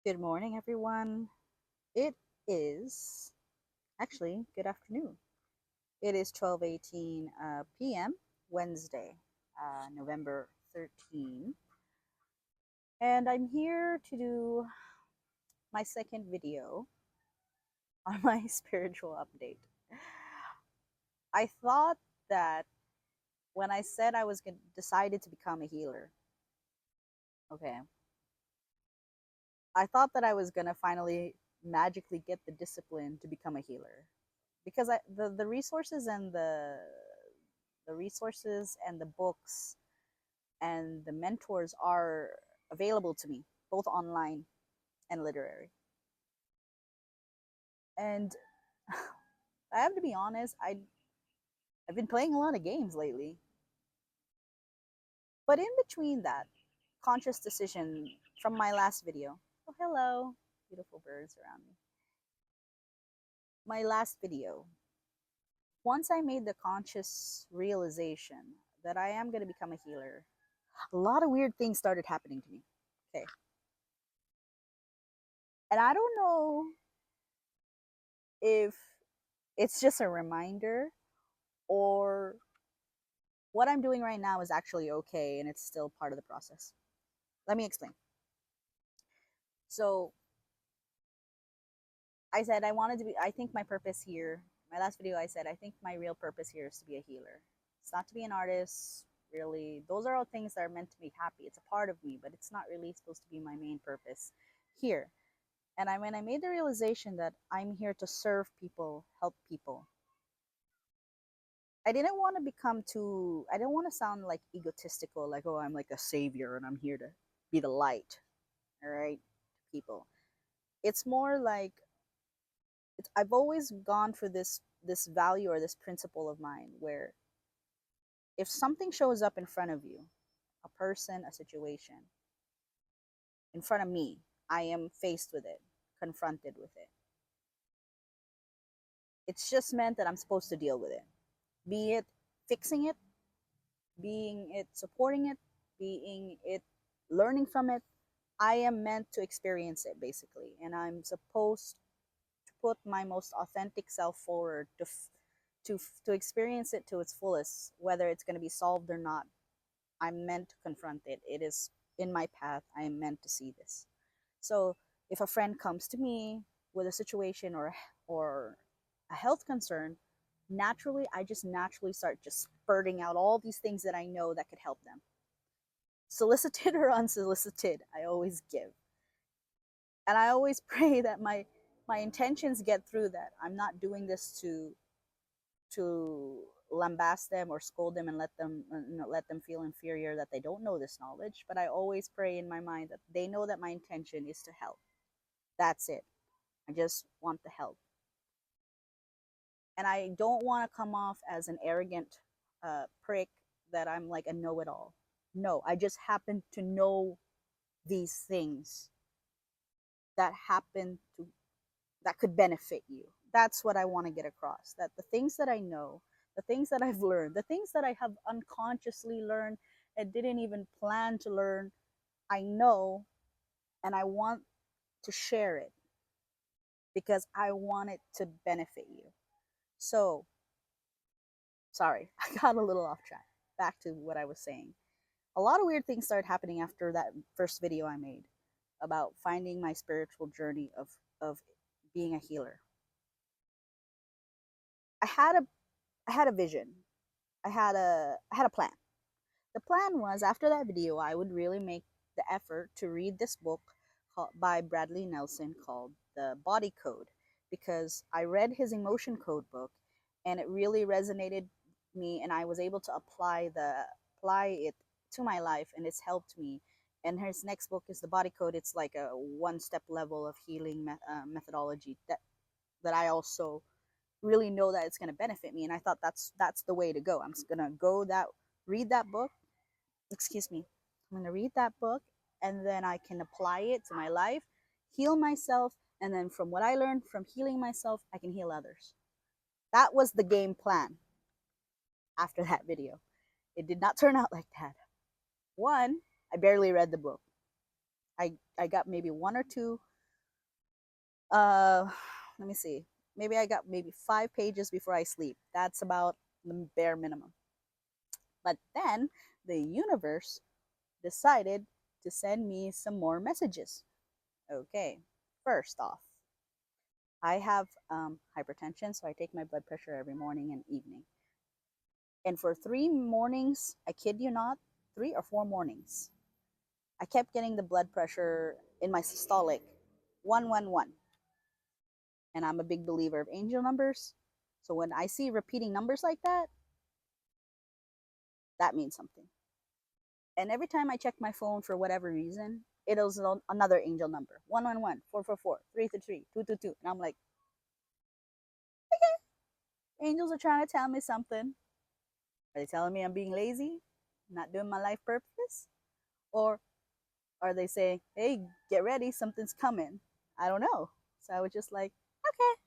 Good morning, everyone. It is actually good afternoon. It is 12:18 p.m. Wednesday, November 13, and I'm here to do my second video on my spiritual update. I thought that when I said I was decided to become a healer, okay, I thought that I was gonna finally magically get the discipline to become a healer because the resources and the books and the mentors are available to me, both online and literary. And I have to be honest, I've been playing a lot of games lately. But in between that conscious decision from my last video, oh hello, beautiful birds around me. My last video, once I made the conscious realization that I am going to become a healer, a lot of weird things started happening to me. Okay. And I don't know if it's just a reminder or what I'm doing right now is actually okay and it's still part of the process. Let me explain. So, I said I wanted to be, I think my purpose here, my last video, I said, I think my real purpose here is to be a healer. It's not to be an artist, really. Those are all things that are meant to be happy. It's a part of me, but it's not really supposed to be my main purpose here. And when I made the realization that I'm here to serve people, help people, I didn't want to become too, I didn't want to sound like egotistical, like, oh, I'm like a savior and I'm here to be the light, all right, to people. It's more like, I've always gone for this value or this principle of mine where if something shows up in front of you, a person, a situation, in front of me, I am faced with it, confronted with it. It's just meant that I'm supposed to deal with it, be it fixing it, being it supporting it, being it learning from it. I am meant to experience it basically, and I'm supposed to put my most authentic self forward to experience it to its fullest, whether it's going to be solved or not. I'm meant to confront it. It is in my path. I am meant to see this. So if a friend comes to me with a situation or a health concern, naturally I just naturally start just spurting out all these things that I know that could help them. Solicited or unsolicited, I always give. And I always pray that my intentions get through, that I'm not doing this to lambast them or scold them and let them feel inferior, that they don't know this knowledge. But I always pray in my mind that they know that my intention is to help. That's it. I just want the help. And I don't want to come off as an arrogant prick, that I'm like a know-it-all. No, I just happen to know these things that happen to that could benefit you. That's what I want to get across. That the things that I know, the things that I've learned, the things that I have unconsciously learned and didn't even plan to learn, I know, and I want to share it because I want it to benefit you. So, sorry, I got a little off track. Back to what I was saying. A lot of weird things started happening after that first video I made about finding my spiritual journey of being a healer. I had a I had a vision. I had a plan. The plan was, after that video, I would really make the effort to read this book by Bradley Nelson called The Body Code, because I read his emotion code book and it really resonated me, and I was able to apply it to my life, and it's helped me. And his next book is The Body Code. It's like a one-step level of healing methodology that I also really know that it's going to benefit me, and I thought that's the way to go. I'm just going to go that read that book, excuse me, I'm going to read that book, and then I can apply it to my life, heal myself, and then from what I learned from healing myself, I can heal others. That was the game plan. After that video, it did not turn out like that. One, I barely read the book. I got maybe one or two Uh, let me see. Maybe I got maybe 5 pages before I sleep. That's about the bare minimum. But then the universe decided to send me some more messages. Okay, first off, I have hypertension, so I take my blood pressure every morning and evening. And for 3 mornings, I kid you not, 3 or 4 mornings, I kept getting the blood pressure in my systolic 111. And I'm a big believer of angel numbers. So when I see repeating numbers like that, that means something. And every time I check my phone for whatever reason, it was another angel number 111, 444, 333, 222. And I'm like, angels are trying to tell me something. Are they telling me I'm being lazy, not doing my life purpose? Or are they saying, hey, get ready, something's coming? I don't know. So I was just like, okay.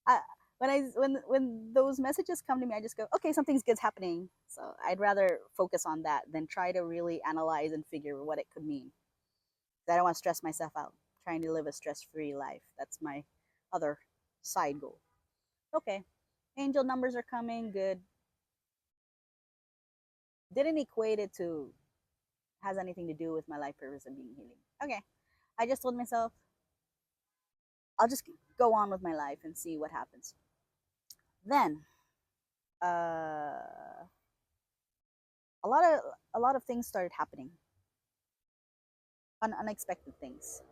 I, when those messages come to me, I just go, okay, something's good's happening. So I'd rather focus on that than try to really analyze and figure what it could mean. I don't want to stress myself out trying to live a stress-free life. That's my other side goal. Okay, angel numbers are coming. Good. Didn't equate it to has anything to do with my life purpose of being healing. Okay, I just told myself I'll just go on with my life and see what happens. Then, a lot of a lot of things started happening, unexpected things.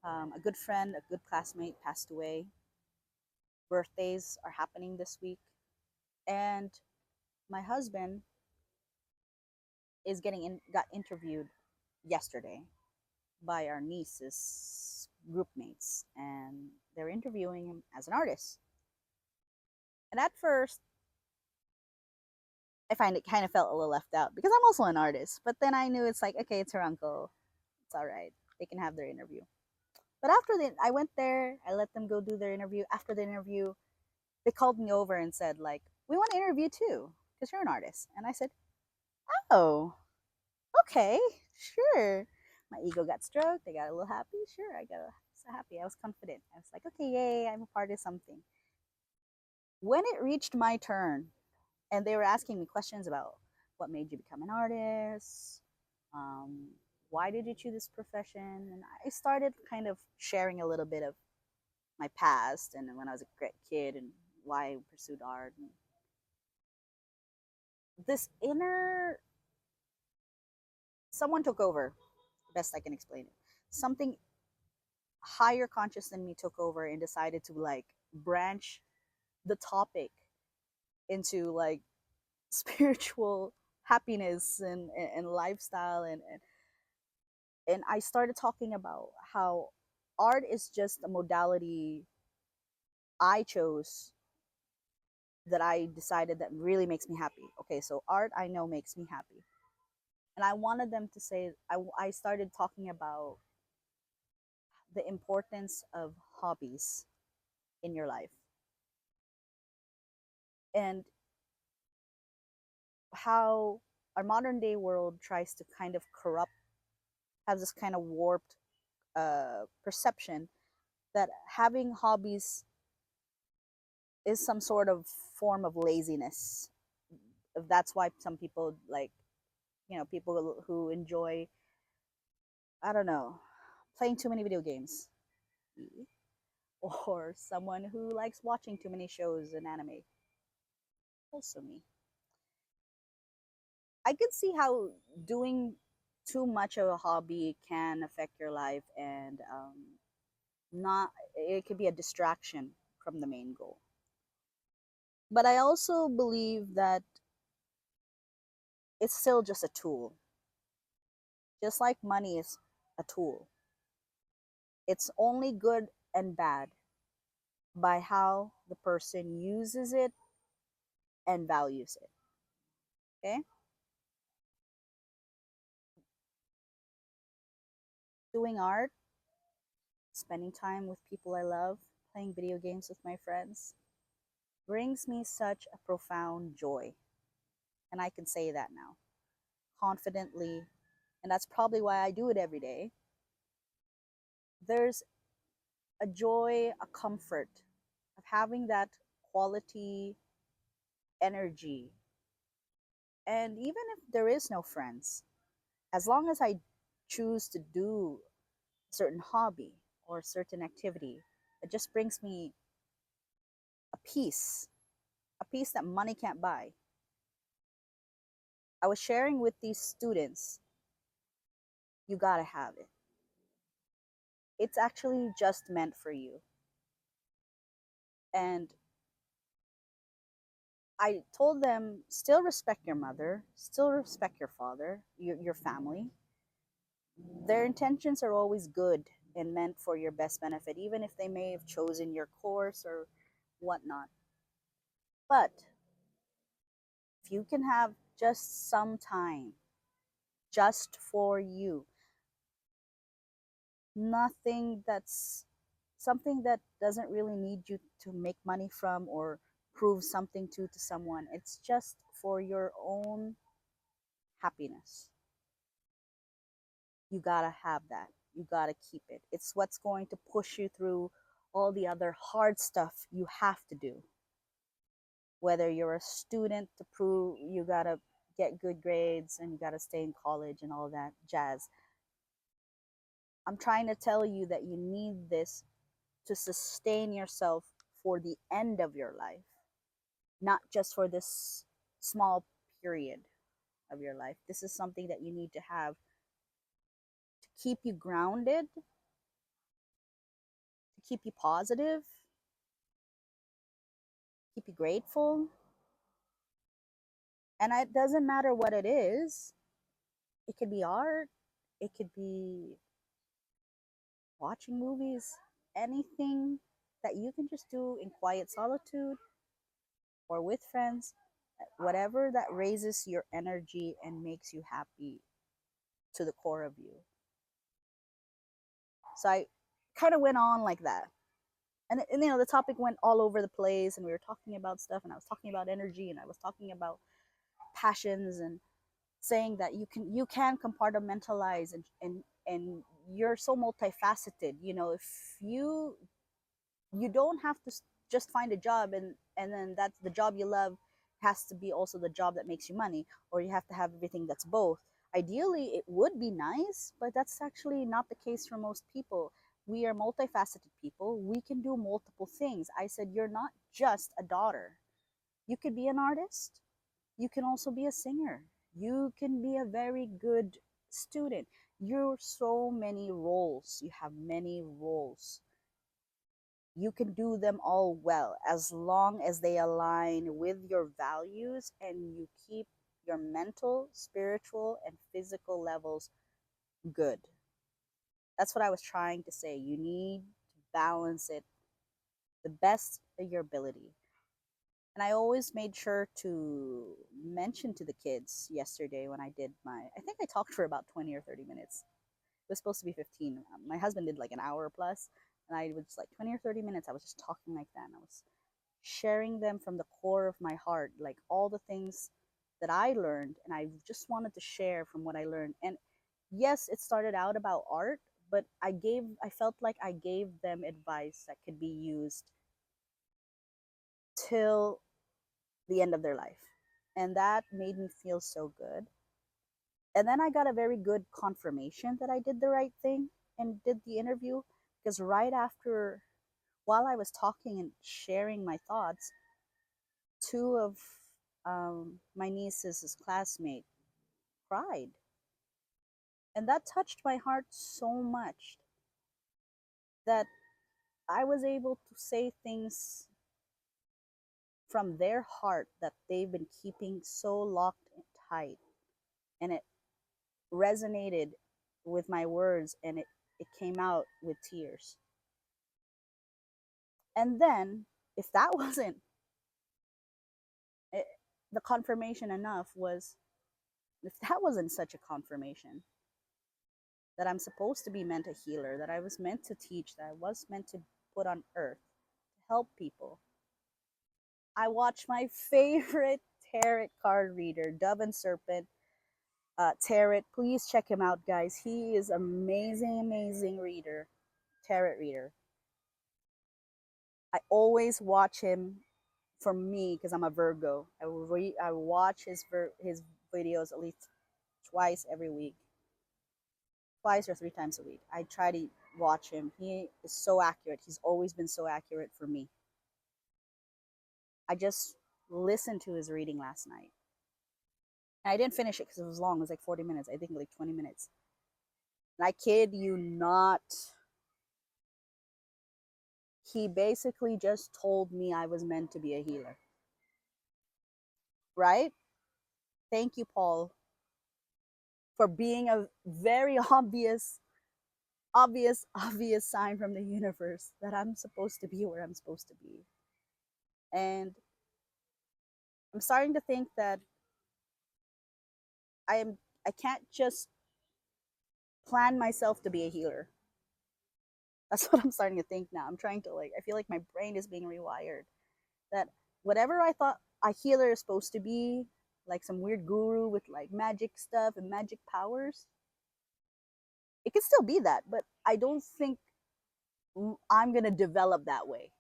A good friend, a good classmate passed away. Birthdays are happening this week, and my husband is got interviewed yesterday by our niece's group mates, and they're interviewing him as an artist. And at first, I find it kind of felt a little left out because I'm also an artist. But then I knew it's like, okay, it's her uncle. It's all right. They can have their interview. But I went there. I let them go do their interview. After the interview, they called me over and said, like, we want to interview too because you're an artist. And I said, oh, okay, sure. My ego got stroked. I got a little happy. Sure, I got so happy. I was confident. I was like, okay, yay, I'm a part of something. When it reached my turn, and they were asking me questions about what made you become an artist, um, why did you choose this profession, and I started kind of sharing a little bit of my past and when I was a great kid and why I pursued art. And this inner someone took over, the best I can explain it. Something higher conscious than me took over and decided to like branch the topic into like spiritual happiness and lifestyle and I started talking about how art is just a modality I chose that I decided that really makes me happy. Okay, so art I know makes me happy. And I wanted them to say, I started talking about the importance of hobbies in your life and how our modern day world tries to kind of corrupt, have this kind of warped perception that having hobbies is some sort of form of laziness. That's why some people like, people who enjoy, I don't know, playing too many video games, or someone who likes watching too many shows and anime, also me. I could see how doing too much of a hobby can affect your life and not it could be a distraction from the main goal. But I also believe that it's still just a tool. Just like money is a tool. It's only good and bad by how the person uses it and values it. Okay? Doing art, spending time with people I love, playing video games with my friends brings me such a profound joy. And I can say that now confidently. And that's probably why I do it every day. There's a joy, a comfort of having that quality energy. And even if there is no friends, as long as I choose to do a certain hobby or a certain activity, it just brings me a peace that money can't buy. I was sharing with these students, you gotta have it. It's actually just meant for you. And I told them, still respect your mother, still respect your father, your family. Their intentions are always good and meant for your best benefit, even if they may have chosen your course or whatnot. But if you can have just some time just for you, nothing that's something that doesn't really need you to make money from or prove something to someone, it's just for your own happiness. You gotta have that. You gotta keep it. It's what's going to push you through all the other hard stuff you have to do. Whether you're a student to prove you gotta get good grades and you gotta stay in college and all that jazz. I'm trying to tell you that you need this to sustain yourself for the end of your life, not just for this small period of your life. This is something that you need to have to keep you grounded, to keep you positive, keep you grateful. And it doesn't matter what it is, it could be art, it could be watching movies, anything that you can just do in quiet solitude or with friends, whatever that raises your energy and makes you happy to the core of you. So I kind of went on like that. And you know, the topic went all over the place, and we were talking about stuff, and I was talking about energy, and I was talking about passions, and saying that you can compartmentalize, and you're so multifaceted. You know, if you you don't have to just find a job, and then that's the job you love has to be also the job that makes you money, or you have to have everything that's both. Ideally it would be nice, but that's actually not the case for most people. We are multifaceted people, we can do multiple things. I said, you're not just a daughter, you could be an artist, you can also be a singer, you can be a very good student. You're so many roles, you have many roles. You can do them all well as long as they align with your values and you keep your mental, spiritual, and physical levels good. That's what I was trying to say. You need to balance it the best of your ability. And I always made sure to mention to the kids yesterday when I did I think I talked for about 20 or 30 minutes. It was supposed to be 15. My husband did like an hour plus, and I was like 20 or 30 minutes. I was just talking like that. And I was sharing them from the core of my heart, like all the things that I learned. And I just wanted to share from what I learned. And yes, it started out about art, but I felt like I gave them advice that could be used till the end of their life. And that made me feel so good. And then I got a very good confirmation that I did the right thing and did the interview, because right after, while I was talking and sharing my thoughts, two of my niece's classmates cried. And that touched my heart so much that I was able to say things from their heart that they've been keeping so locked and tight. And it resonated with my words, and it came out with tears. And then, if that wasn't it, the confirmation enough, was if that wasn't such a confirmation that I'm supposed to be meant a healer, that I was meant to teach, that I was meant to put on earth to help people. I watched my favorite tarot card reader, Dove and Serpent, Tarot. Please check him out, guys. He is amazing, amazing reader, tarot reader. I always watch him. For me, because I'm a Virgo, I watch his videos at least twice every week, twice or three times a week. I try to watch him. He is so accurate. He's always been so accurate for me. I just listened to his reading last night. And I didn't finish it because it was long. It was like 40 minutes. I think like 20 minutes. And I kid you not. He basically just told me I was meant to be a healer. Right? Thank you, Paul, for being a very obvious sign from the universe that I'm supposed to be where I'm supposed to be. And I'm starting to think that I can't just plan myself to be a healer. That's what I'm starting to think now. I'm trying to I feel like my brain is being rewired. That whatever I thought a healer is supposed to be, like some weird guru with like magic stuff and magic powers, it can still be that, but I don't think I'm going to develop that way.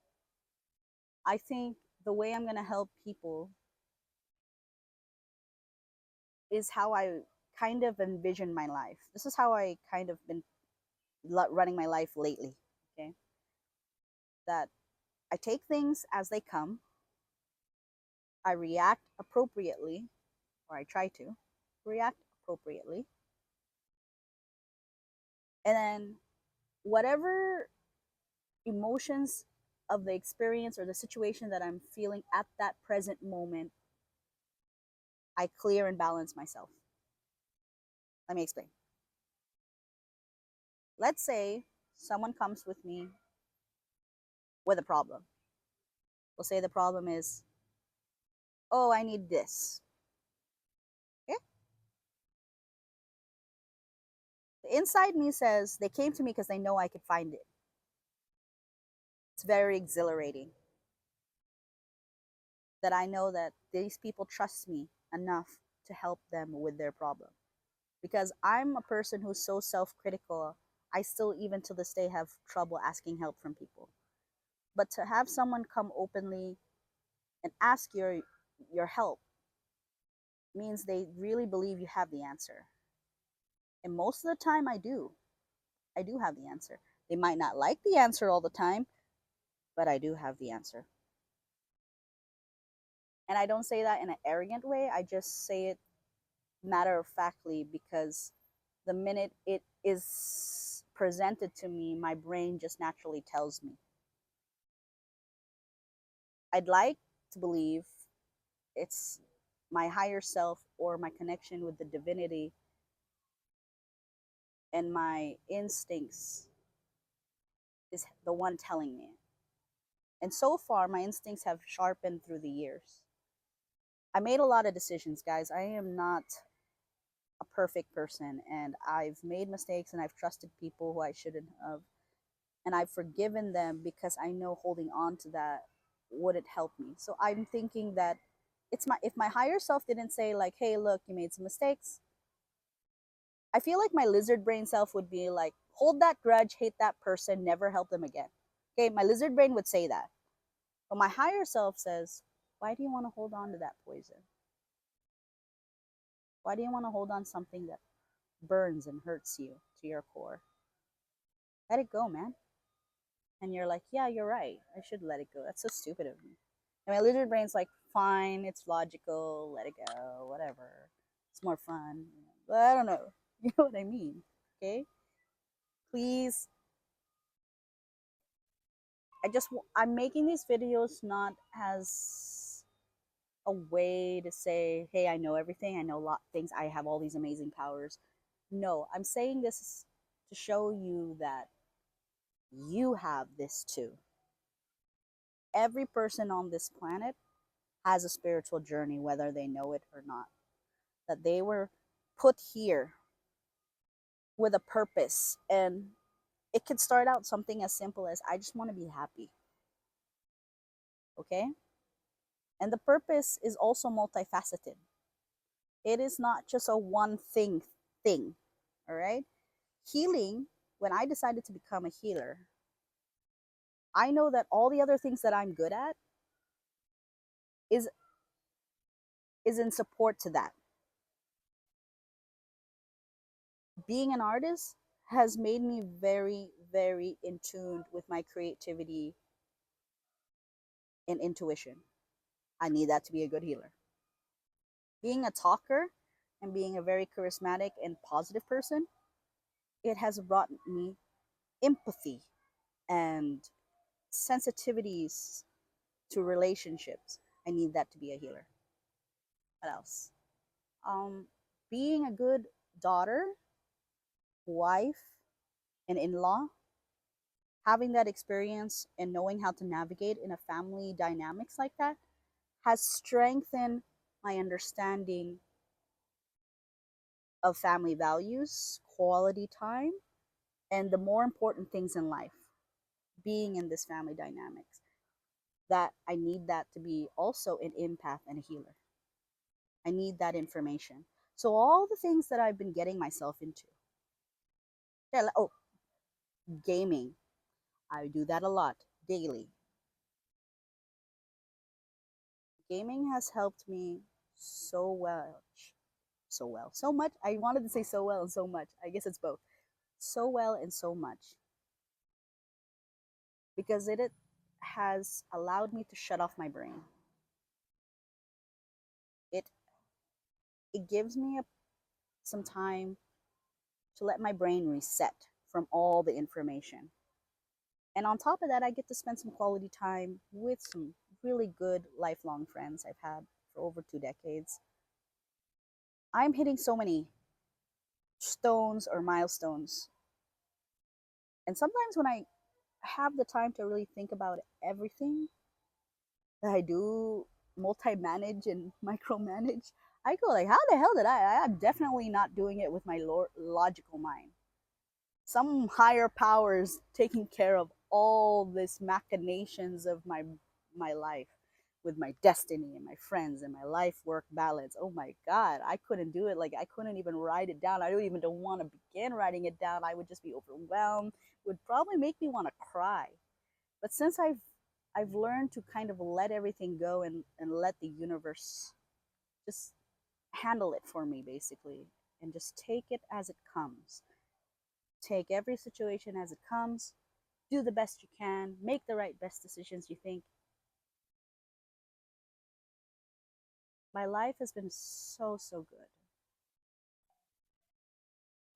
I think the way I'm going to help people is how I kind of envision my life. This is how I kind of been running my life lately. Okay. That I take things as they come, I react appropriately, or I try to react appropriately. And then whatever emotions of the experience or the situation that I'm feeling at that present moment, I clear and balance myself. Let me explain. Let's say someone comes with me with a problem. We'll say the problem is, oh, I need this. Okay? The inside me says they came to me because they know I could find it. It's very exhilarating that I know that these people trust me enough to help them with their problem. Because I'm a person who's so self critical, I still, even to this day, have trouble asking help from people. But to have someone come openly and ask your help means they really believe you have the answer. And most of the time, I do. I do have the answer. They might not like the answer all the time, but I do have the answer. And I don't say that in an arrogant way. I just say it matter of factly because the minute it is presented to me, my brain just naturally tells me. I'd like to believe it's my higher self or my connection with the divinity and my instincts is the one telling me. And so far, my instincts have sharpened through the years. I made a lot of decisions, guys. I am not a perfect person, and I've made mistakes and I've trusted people who I shouldn't have. And I've forgiven them because I know holding on to that wouldn't help me. So I'm thinking that it's my if my higher self didn't say like, "Hey, look, you made some mistakes." I feel like my lizard brain self would be like, "Hold that grudge, hate that person, never help them again." Okay, my lizard brain would say that. But my higher self says, "Why do you want to hold on to that poison? Why do you want to hold on something that burns and hurts you to your core? Let it go, man." And you're like, "Yeah, you're right. I should let it go. That's so stupid of me." And my lizard brain's like, "Fine, it's logical. Let it go. Whatever. It's more fun." But I don't know. You know what I mean? Okay. Please. I'm making these videos not as a way to say, "Hey, I know everything. I know a lot of things. I have all these amazing powers." No, I'm saying this to show you that you have this too. Every person on this planet has a spiritual journey, whether they know it or not. That they were put here with a purpose. And it could start out something as simple as, I just want to be happy. Okay? And the purpose is also multifaceted. It is not just a one thing. All right? Healing, when I decided to become a healer, I know that all the other things that I'm good at is is in support to that. Being an artist has made me very, very in tune with my creativity and intuition. I need that to be a good healer. Being a talker and being a very charismatic and positive person, it has brought me empathy and sensitivities to relationships. I need that to be a healer. What else? Um, Being a good daughter, wife, and in law, having that experience and knowing how to navigate in a family dynamics like that has strengthened my understanding of family values, quality time, and the more important things in life, being in this family dynamics. That I need that to be also an empath and a healer. I need that information. So all the things that I've been getting myself into. Oh, gaming. I do that a lot daily. Gaming has helped me so well. So well. So much. I wanted to say so well and so much. I guess it's both. So well and so much. Because it has allowed me to shut off my brain. It it gives me some time to let my brain reset from all the information. And on top of that, I get to spend some quality time with some really good lifelong friends I've had for over 2 decades. I'm hitting so many stones or milestones. And sometimes when I have the time to really think about everything that I do, multi-manage and micromanage, I go like, how the hell did I'm definitely not doing it with my logical mind. Some higher powers taking care of all this machinations of my life with my destiny and my friends and my life work balance. Oh my god, I couldn't do it. Like I couldn't even write it down. I don't want to begin writing it down. I would just be overwhelmed. It would probably make me want to cry. But since I've learned to kind of let everything go and let the universe just handle it for me basically and just take it as it comes. Take every situation as it comes, do the best you can, make the right best decisions you think. My life has been so, so good.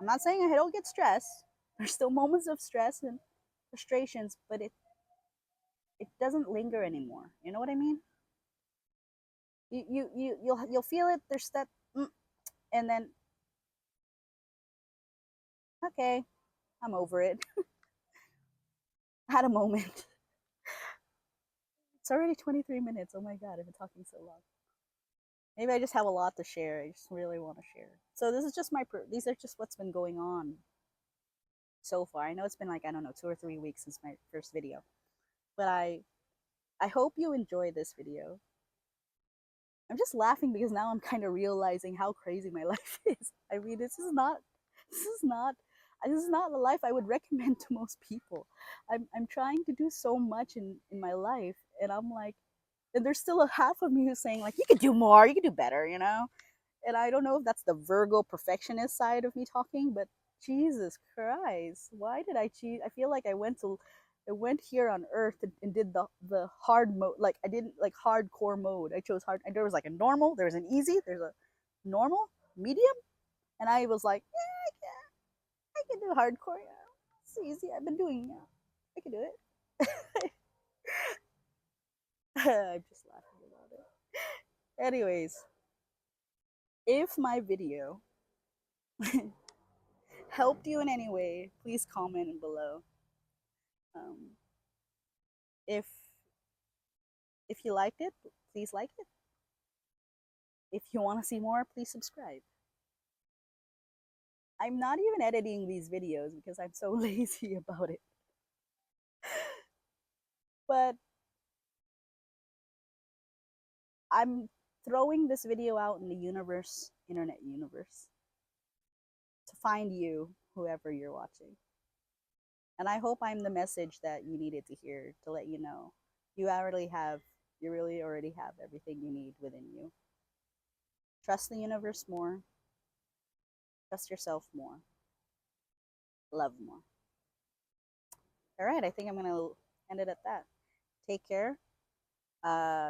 I'm not saying I don't get stressed. There's still moments of stress and frustrations, but it doesn't linger anymore. You know what I mean? You'll feel it. There's that, and then okay, I'm over it. Had a moment. It's already 23 minutes. Oh my god, I've been talking so long. Maybe I just have a lot to share. I just really want to share. So this is just these are just what's been going on so far. I know it's been like I don't know 2 or 3 weeks since my first video, but I hope you enjoy this video. I'm just laughing because now I'm kind of realizing how crazy my life is. I mean, this is not this is not the life I would recommend to most people. I'm trying to do so much in my life, and I'm like, and there's still a half of me who's saying like, you could do more, you could do better, you know. And I don't know if that's the Virgo perfectionist side of me talking, but Jesus Christ, why did I cheat? I feel like I went here on Earth and did the hard mode. Like I didn't like hardcore mode. I chose hard. And there was like a normal, there's an easy, there's a normal, medium, and I was like, yeah, I can do hardcore. Yeah, it's easy. I've been doing. Yeah, I can do it. I'm just laughing about it. Anyways, if my video helped you in any way, please comment below. Um, if if you liked it, please like it. If you want to see more, please subscribe. I'm not even editing these videos because I'm so lazy about it. But I'm throwing this video out in the universe, internet universe, to find you, whoever you're watching. And I hope I'm the message that you needed to hear to let you know you really already have everything you need within you. Trust the universe more, trust yourself more, love more. All right, I think I'm going to end it at that. Take care.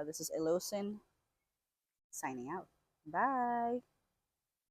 This is Elocin signing out. Bye.